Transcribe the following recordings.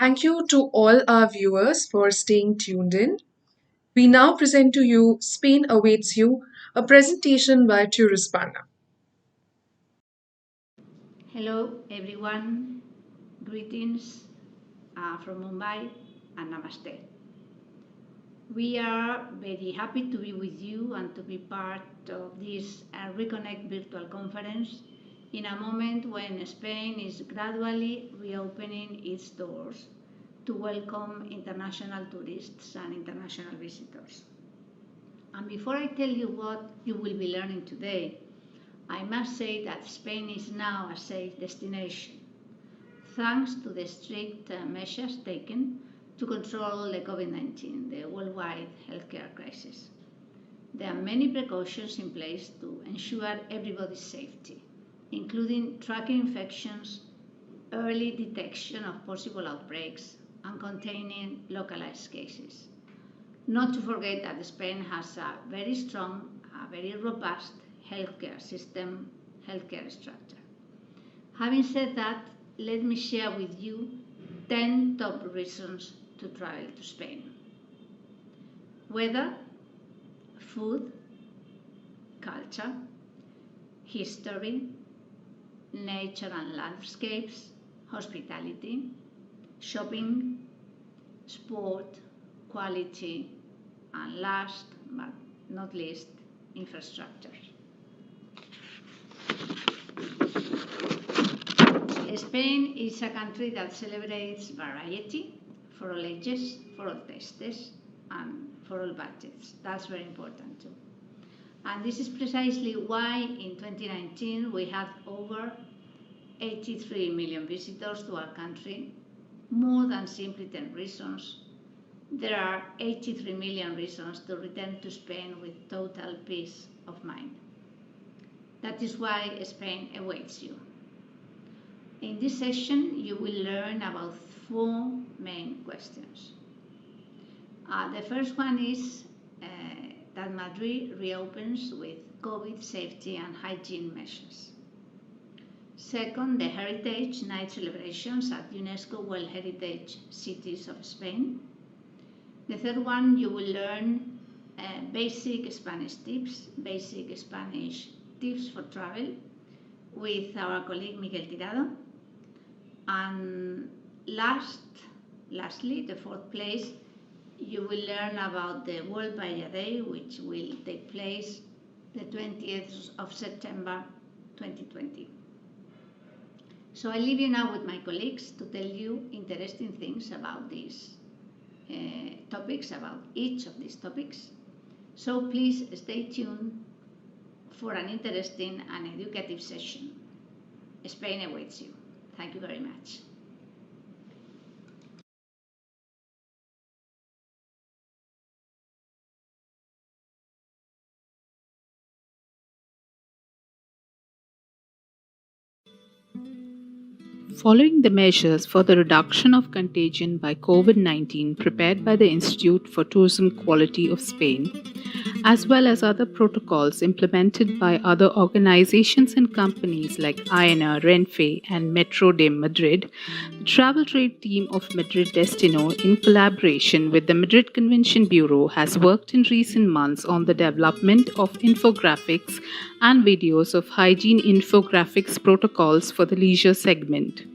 Thank you to all our viewers for staying tuned in. We now present to you Spain Awaits You, a presentation by Turispana. Hello, everyone. Greetings from Mumbai and Namaste. We are very happy to be with you and to be part of this Reconnect virtual conference in a moment when Spain is gradually reopening its doors to welcome international tourists and international visitors. And before I tell you what you will be learning today, I must say that Spain is now a safe destination, thanks to the strict measures taken to control the COVID-19, the worldwide healthcare crisis. There are many precautions in place to ensure everybody's safety, including tracking infections, early detection of possible outbreaks, and containing localized cases. Not to forget that Spain has a very strong, very robust healthcare system, healthcare structure. Having said that, let me share with you 10 top reasons to travel to Spain. Weather, food, culture, history, nature and landscapes, hospitality, shopping, sport, quality, and last but not least, infrastructure. Spain is a country that celebrates variety for all ages, for all tastes, and for all budgets. That's very important too. And this is precisely why in 2019 we had over 83 million visitors to our country, more than simply 10 reasons. There are 83 million reasons to return to Spain with total peace of mind. That is why Spain awaits you. In this session, you will learn about 4 main questions. The first one is that Madrid reopens with COVID safety and hygiene measures. Second, the Heritage Night celebrations at UNESCO World Heritage Cities of Spain. The third one, you will learn basic Spanish tips for travel with our colleague Miguel Tirado. And lastly, the fourth place, you will learn about the World Paella Day, which will take place the 20th of September 2020. So I leave you now with my colleagues to tell you interesting things about these topics, about each of these topics. So please stay tuned for an interesting and educative session. Spain awaits you. Thank you very much. Following the measures for the reduction of contagion by COVID-19 prepared by the Institute for Tourism Quality of Spain, as well as other protocols implemented by other organizations and companies like Aena, Renfe, and Metro de Madrid, the travel trade team of Madrid Destino, in collaboration with the Madrid Convention Bureau, has worked in recent months on the development of infographics and videos of hygiene infographics protocols for the leisure segment.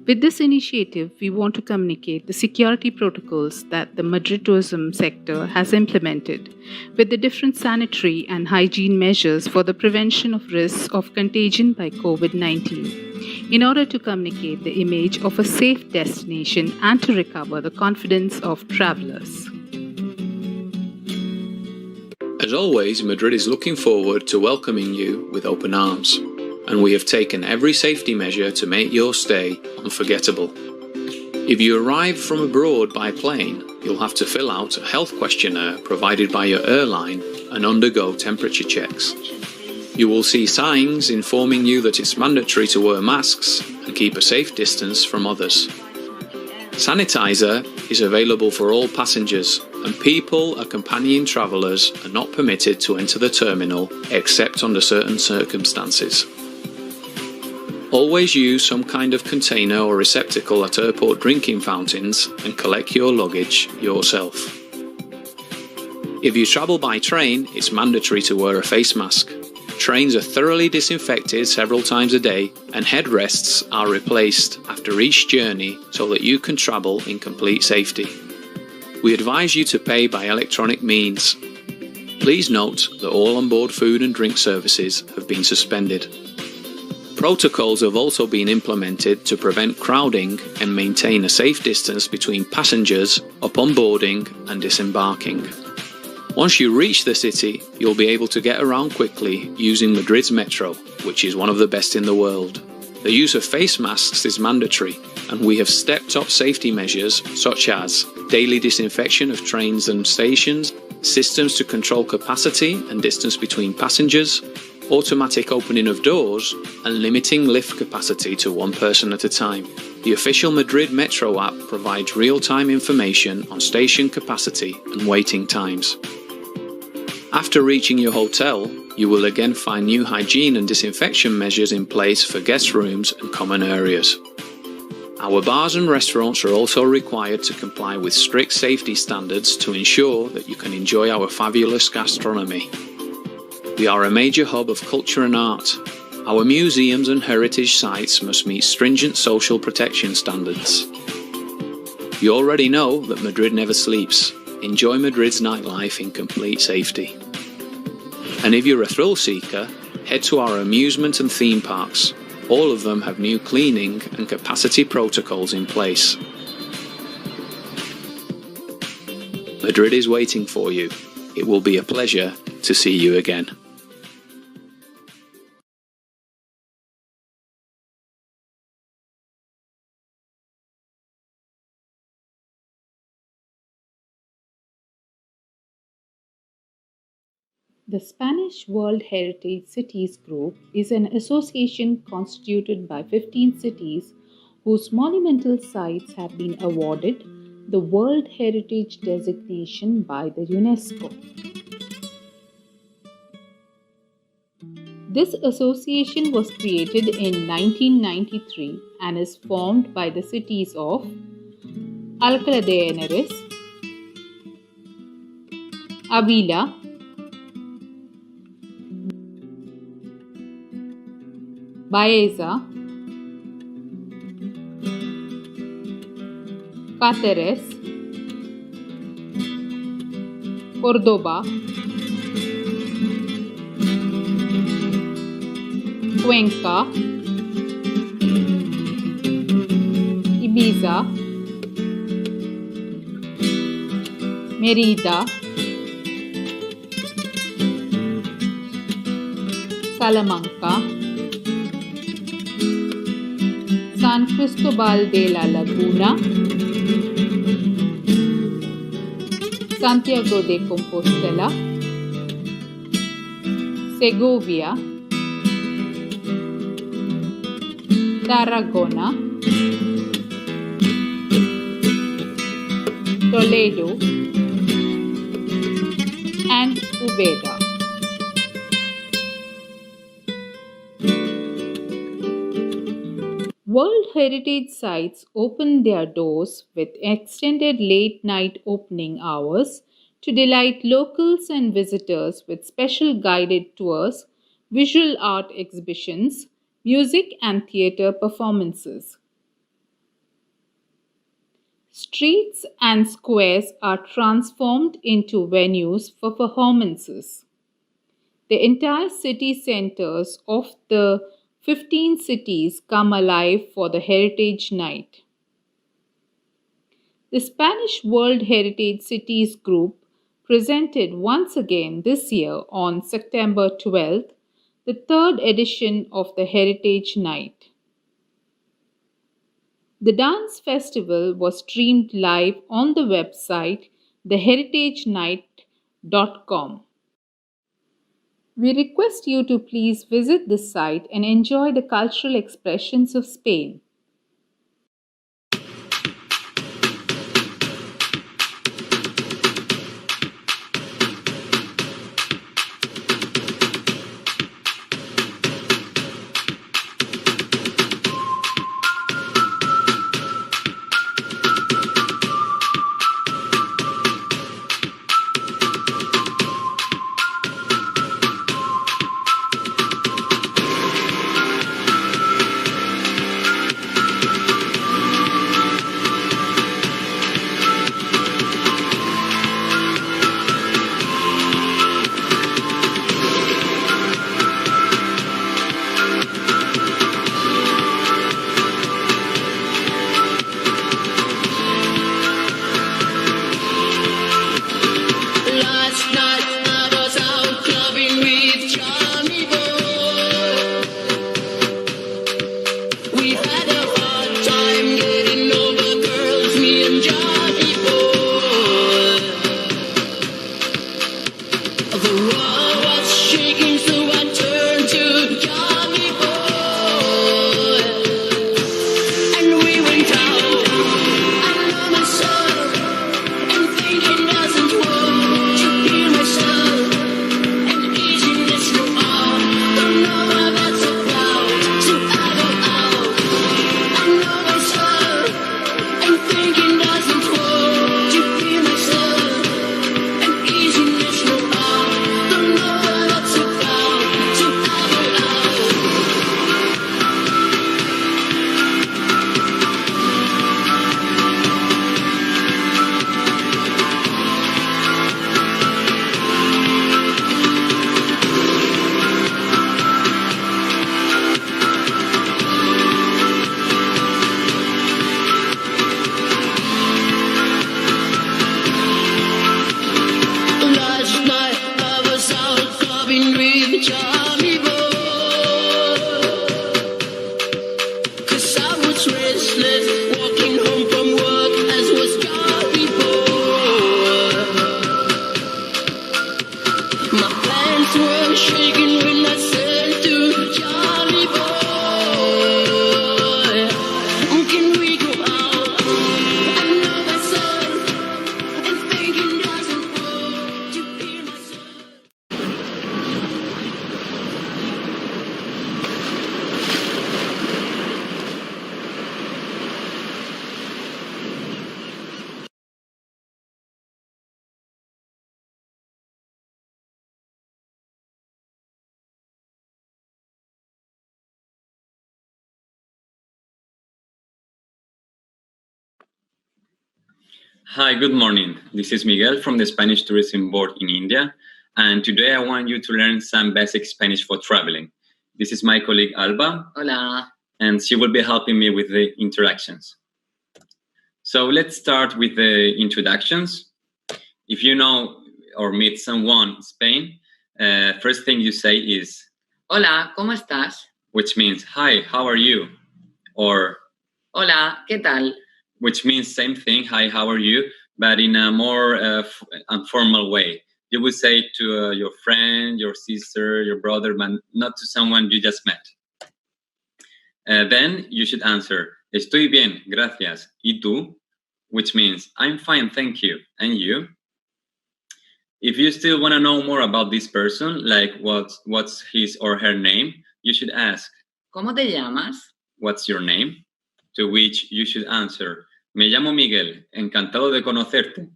With this initiative, we want to communicate the security protocols that the Madrid tourism sector has implemented, with the different sanitary and hygiene measures for the prevention of risks of contagion by COVID-19, in order to communicate the image of a safe destination and to recover the confidence of travelers. As always, Madrid is looking forward to welcoming you with open arms, and we have taken every safety measure to make your stay unforgettable. If you arrive from abroad by plane, you'll have to fill out a health questionnaire provided by your airline and undergo temperature checks. You will see signs informing you that it's mandatory to wear masks and keep a safe distance from others. Sanitizer is available for all passengers, and people accompanying travellers are not permitted to enter the terminal except under certain circumstances. Always use some kind of container or receptacle at airport drinking fountains and collect your luggage yourself. If you travel by train, it's mandatory to wear a face mask. Trains are thoroughly disinfected several times a day, and headrests are replaced after each journey so that you can travel in complete safety. We advise you to pay by electronic means. Please note that all onboard food and drink services have been suspended. Protocols have also been implemented to prevent crowding and maintain a safe distance between passengers upon boarding and disembarking. Once you reach the city, you'll be able to get around quickly using Madrid's metro, which is one of the best in the world. The use of face masks is mandatory, and we have stepped up safety measures such as daily disinfection of trains and stations, systems to control capacity and distance between passengers, automatic opening of doors, and limiting lift capacity to one person at a time. The official Madrid Metro app provides real-time information on station capacity and waiting times. After reaching your hotel, you will again find new hygiene and disinfection measures in place for guest rooms and common areas. Our bars and restaurants are also required to comply with strict safety standards to ensure that you can enjoy our fabulous gastronomy. We are a major hub of culture and art. Our museums and heritage sites must meet stringent social protection standards. You already know that Madrid never sleeps. Enjoy Madrid's nightlife in complete safety. And if you're a thrill seeker, head to our amusement and theme parks. All of them have new cleaning and capacity protocols in place. Madrid is waiting for you. It will be a pleasure to see you again. The Spanish World Heritage Cities Group is an association constituted by 15 cities whose monumental sites have been awarded the World Heritage designation by the UNESCO. This association was created in 1993 and is formed by the cities of Alcalá de Henares, Avila, Baeza, Cáceres, Córdoba, Cuenca, Ibiza, Mérida, Salamanca, San Cristobal de la Laguna, Santiago de Compostela, Segovia, Tarragona, Toledo, and Ubeda. World Heritage Sites open their doors with extended late-night opening hours to delight locals and visitors with special guided tours, visual art exhibitions, music and theatre performances. Streets and squares are transformed into venues for performances. The entire city centers of the 15 cities come alive for the Heritage Night. The Spanish World Heritage Cities Group presented once again this year on September 12th the third edition of the Heritage Night. The dance festival was streamed live on the website theheritagenight.com. We request you to please visit this site and enjoy the cultural expressions of Spain. The world was shaking, so I turned to Johnny Boy, and we went out. I know myself, and thinking doesn't work. To be myself, and easiness no out. Don't know what that's about, so I go out. I know myself, and thinking doesn't work. To be myself, and easiness no out. Don't know what that's about, so I go out. Last night I was out clubbing with Johnny Boy, 'cause I was restless, walking home from work, as was Johnny Boy. My plans were shaking when I said to Johnny Boy, can we go out? I know myself, and thinking doesn't work. To be myself. Hi, good morning. This is Miguel from the Spanish Tourism Board in India, and today I want you to learn some basic Spanish for traveling. This is my colleague Alba. Hola. And she will be helping me with the interactions. So let's start with the introductions. If you know or meet someone in Spain, first thing you say is Hola, ¿cómo estás? which means hi, how are you? Or Hola, ¿qué tal? which means same thing, hi, how are you? But in a more informal way. You would say to your friend, your sister, your brother, but not to someone you just met. Then you should answer, estoy bien, gracias. ¿Y tú? Which means, I'm fine, thank you. And you? If you still want to know more about this person, like what's his or her name, you should ask, ¿Cómo te llamas? what's your name? To which you should answer, me llamo Miguel, encantado de conocerte.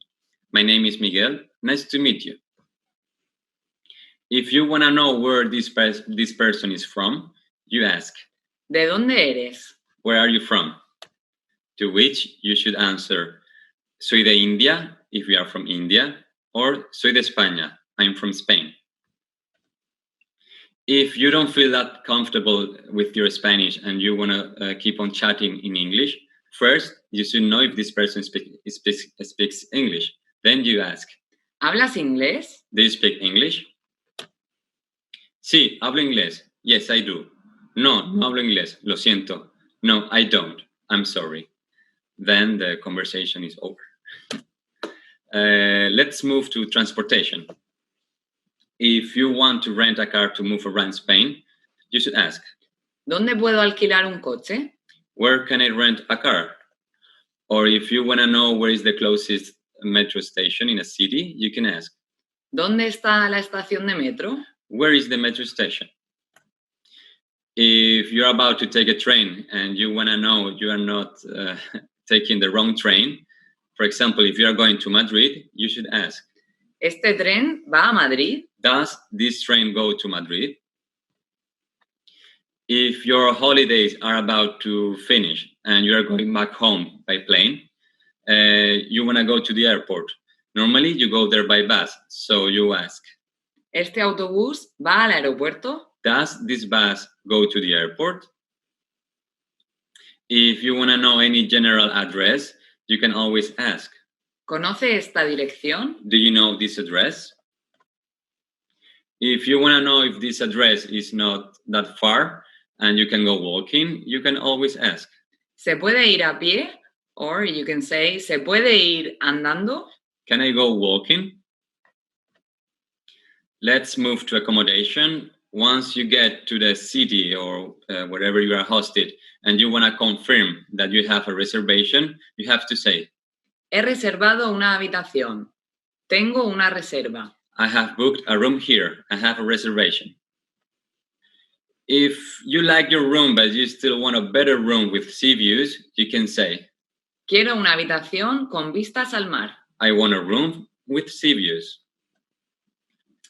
My name is Miguel, nice to meet you. If you want to know where this person is from, you ask, ¿De dónde eres? where are you from? To which you should answer, soy de India, if you are from India, or soy de España, I'm from Spain. If you don't feel that comfortable with your Spanish and you want to keep on chatting in English, first, you should know if this person speaks English. Then you ask, ¿Hablas inglés? do you speak English? Sí, hablo inglés. Yes, I do. No, no hablo inglés. Lo siento. No, I don't. I'm sorry. Then the conversation is over. Let's move to transportation. If you want to rent a car to move around Spain, you should ask, ¿Dónde puedo alquilar un coche? where can I rent a car? Or if you want to know where is the closest metro station in a city, you can ask, ¿Dónde está la estación de metro? where is the metro station? If you're about to take a train and you want to know you are not taking the wrong train, for example, if you are going to Madrid, you should ask, ¿Este tren va a Madrid? does this train go to Madrid? If your holidays are about to finish and you are going back home by plane, you want to go to the airport. Normally, you go there by bus, so you ask, ¿Este autobús va al aeropuerto? does this bus go to the airport? If you want to know any general address, you can always ask, ¿Conoce esta dirección? do you know this address? If you want to know if this address is not that far and you can go walking, you can always ask, ¿Se puede ir a pie? Or you can say, ¿se puede ir andando? can I go walking? Let's move to accommodation. Once you get to the city or wherever you are hosted and you want to confirm that you have a reservation, you have to say, He reservado una habitación. Tengo una reserva. I have booked a room here. I have a reservation. If you like your room but you still want a better room with sea views, you can say, Quiero una habitación con vistas al mar. I want a room with sea views.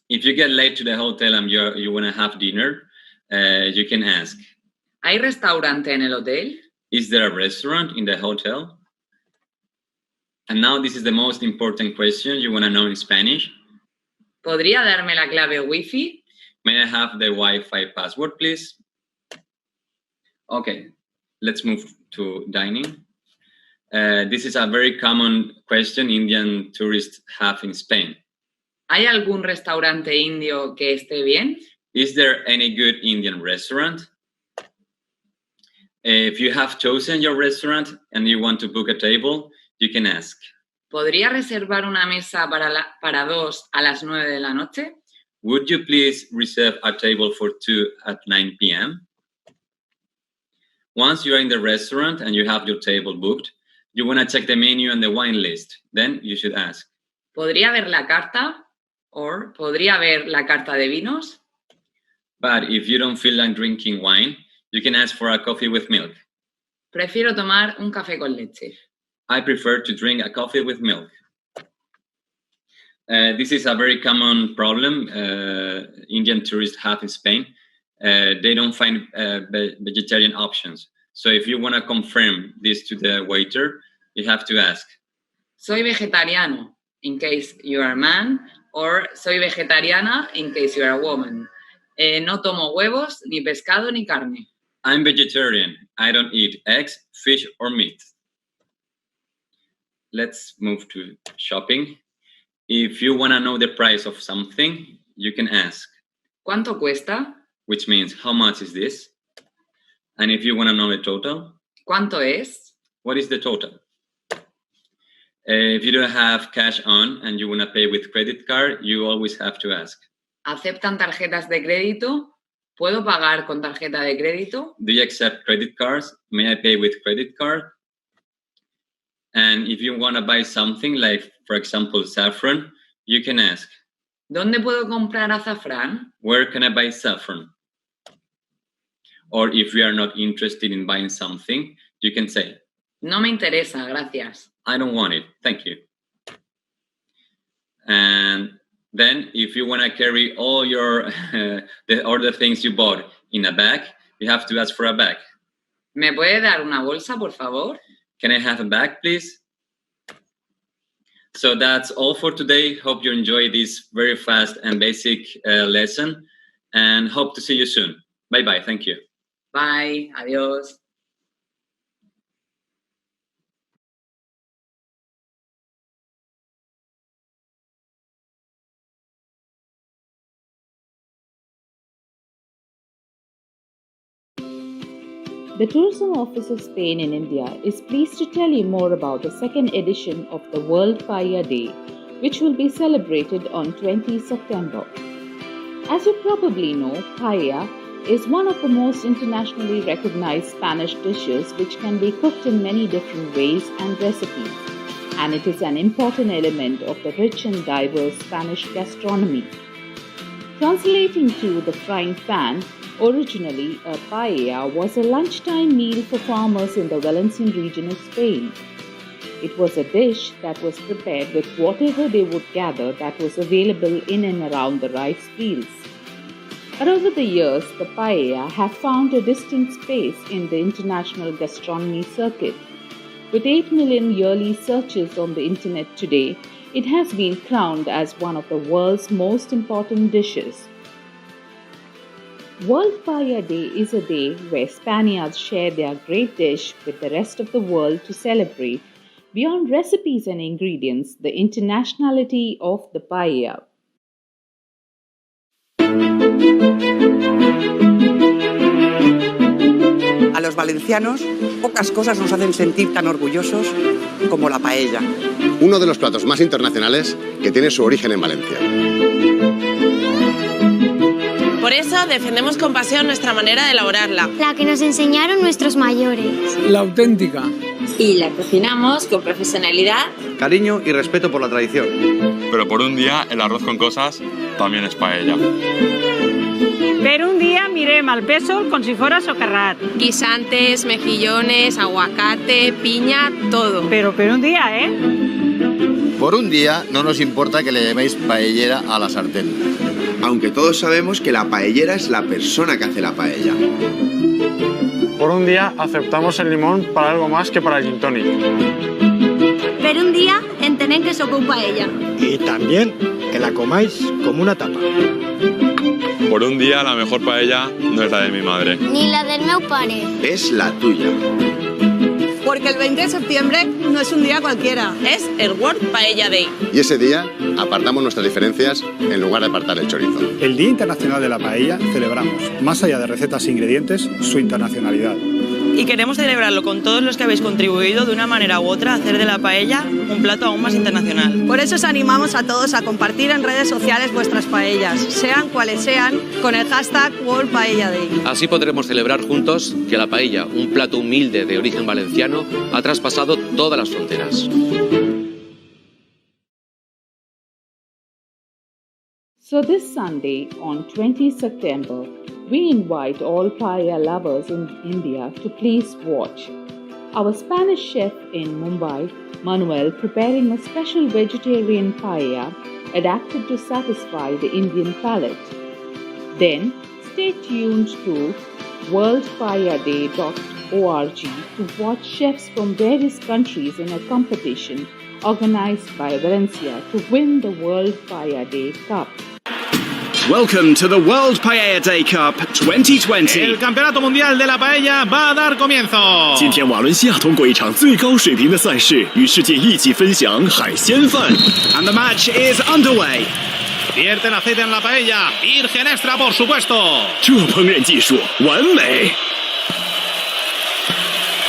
If you get late to the hotel and you want to have dinner, you can ask, ¿Hay restaurante en el hotel? is there a restaurant in the hotel? And now this is the most important question you want to know in Spanish. ¿Podría darme la clave Wi-Fi? May I have the Wi-Fi password, please? Okay, let's move to dining. This is a very common question Indian tourists have in Spain. ¿Hay algún restaurante indio que esté bien? Is there any good Indian restaurant? If you have chosen your restaurant and you want to book a table, you can ask, ¿Podría reservar una mesa para dos a las 9 de la noche? would you please reserve a table for 2 at 9 p.m.? Once you are in the restaurant and you have your table booked, you want to check the menu and the wine list. Then you should ask, ¿Podría ver la carta? Or ¿podría ver la carta de vinos? but if you don't feel like drinking wine, you can ask for a coffee with milk. Prefiero tomar un café con leche. I prefer to drink a coffee with milk. This is a very common problem Indian tourists have in Spain. They don't find vegetarian options. So if you want to confirm this to the waiter, you have to ask, Soy vegetariano, in case you are a man, or soy vegetariana, in case you are a woman. No tomo huevos, ni pescado, ni carne. I'm vegetarian. I don't eat eggs, fish, or meat. Let's move to shopping. If you want to know the price of something, you can ask, ¿Cuánto cuesta? which means how much is this? And if you want to know the total, ¿Cuánto es? what is the total? If you don't have cash on and you want to pay with credit card, you always have to ask, ¿Aceptan tarjetas de crédito? ¿Puedo pagar con tarjeta de crédito? do you accept credit cards? May I pay with credit card? And if you want to buy something like, for example, saffron, you can ask, ¿Dónde puedo comprar azafrán? where can I buy saffron? Or if you are not interested in buying something, you can say, No me interesa, gracias. I don't want it, thank you. And then if you want to carry all your the things you bought in a bag, you have to ask for a bag. ¿Me puede dar una bolsa, por favor? Can I have a bag, please? So that's all for today. Hope you enjoy this very fast and basic lesson, and hope to see you soon. Bye-bye. Thank you. Bye, adiós. The Tourism Office of Spain in India is pleased to tell you more about the second edition of the World Paella Day, which will be celebrated on 20 September. As you probably know, paella is one of the most internationally recognized Spanish dishes which can be cooked in many different ways and recipes, and it is an important element of the rich and diverse Spanish gastronomy. Translating to the frying pan, originally a paella was a lunchtime meal for farmers in the Valencian region of Spain. It was a dish that was prepared with whatever they would gather that was available in and around the rice fields. But over the years, the paella have found a distinct space in the international gastronomy circuit. With 8 million yearly searches on the internet today, it has been crowned as one of the world's most important dishes. World Paella Day is a day where Spaniards share their great dish with the rest of the world to celebrate, beyond recipes and ingredients, the internationality of the paella. A los valencianos, pocas cosas nos hacen sentir tan orgullosos como la paella. Uno de los platos más internacionales que tiene su origen en Valencia. Por eso defendemos con pasión nuestra manera de elaborarla. La que nos enseñaron nuestros mayores. La auténtica. Y la cocinamos con profesionalidad, cariño y respeto por la tradición. Pero por un día el arroz con cosas también és paella. Per un dia mirem el pèsol com si fora socarrat. Guisantes, mejillones, aguacate, piña, todo. Pero per un día, ¿eh? Por un día no nos importa que le llaméis paellera a la sartén. Aunque todos sabemos que la paellera es la persona que hace la paella. Por un día aceptamos el limón para algo más que para el gin tonic. Per un día entenem que sóc un paella. Y también que la comáis como una tapa. Por un día la mejor paella no es la de mi madre. Ni la del meu pare. Es la tuya. Porque el 20 de septiembre no es un día cualquiera, es el World Paella Day. Y ese día apartamos nuestras diferencias en lugar de apartar el chorizo. El Día Internacional de la Paella celebramos, más allá de recetas e ingredientes, su internacionalidad. Y queremos celebrarlo con todos los que habéis contribuido de una manera u otra a hacer de la paella un plato aún más internacional. Por eso os animamos a todos a compartir en redes sociales vuestras paellas, sean cuales sean, con el hashtag World Paella Day. Así podremos celebrar juntos que la paella, un plato humilde de origen valenciano, ha traspasado todas las fronteras. So this Sunday, on 20 September, we invite all paella lovers in India to please watch our Spanish chef in Mumbai, Manuel, preparing a special vegetarian paella adapted to satisfy the Indian palate. Then, stay tuned to worldpaelladay.org to watch chefs from various countries in a competition organized by Valencia to win the World Paella Day Cup. Welcome to the World Paella Day Cup 2020. El Campeonato Mundial de la Paella va a dar comienzo. 今天瓦伦西亚通过一场最高水平的赛事，与世界一起分享海鲜饭。And the match is underway. Vierten aceite en la paella, virgen extra por supuesto. 这烹饪技术完美。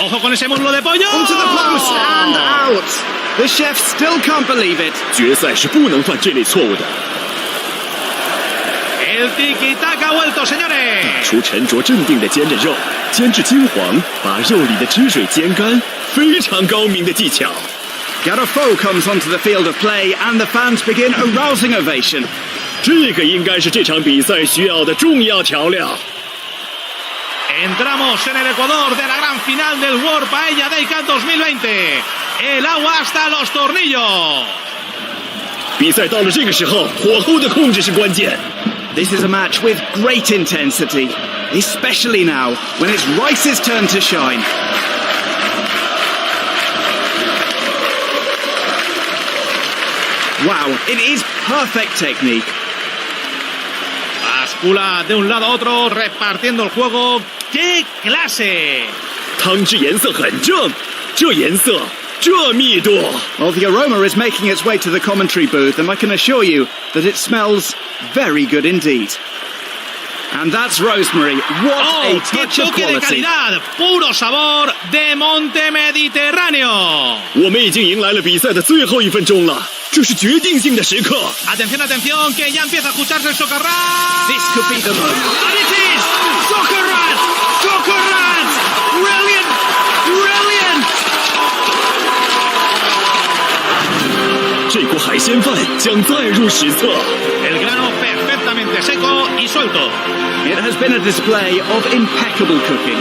Ojo con ese muslo de pollo. Onto the post and out. The chef still can't believe it. 决赛是不能犯这类错误的。El tiki-taka ha vuelto, señores. 打出沉着镇定的煎着肉，煎至金黄，把肉里的汁水煎干，非常高明的技巧。Garofo comes onto the field of play and the fans begin a rousing ovation. 这个应该是这场比赛需要的重要调料。Entramos en el Ecuador de la gran final del World Paella Day Cup 2020. El agua hasta los tornillos. 比赛到了这个时候，火候的控制是关键。This is a match with great intensity, especially now when it's rice's turn to shine. Wow, it is perfect technique. Bascula de un lado a otro, repartiendo el juego. ¡Qué clase! 汤汁颜色很正，这颜色，这密度。Well, the aroma is making its way to the commentary booth, and I can assure you that it smells very good indeed. And that's rosemary. What a touch of quality! ¡Qué toque de calidad! ¡Puro sabor de Monte Mediterráneo! 我们已经迎来了比赛的最后1分钟了，这是决定性的时刻。Atención, atención, que ya empieza a escucharse el socarrat. This could be the moment. And it is socarrat, socarrat, brilliant, brilliant. 这锅海鲜饭将载入史册。El grano perfectamente seco y suelto. It has been a display of impeccable cooking.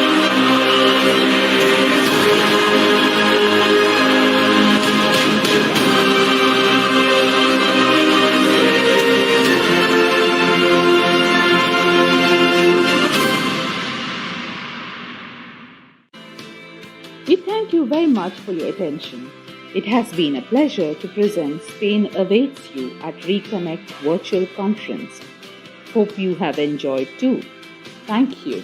We thank you very much for your attention. It has been a pleasure to present Spain Awaits You at Reconnect Virtual Conference. Hope you have enjoyed too. Thank you.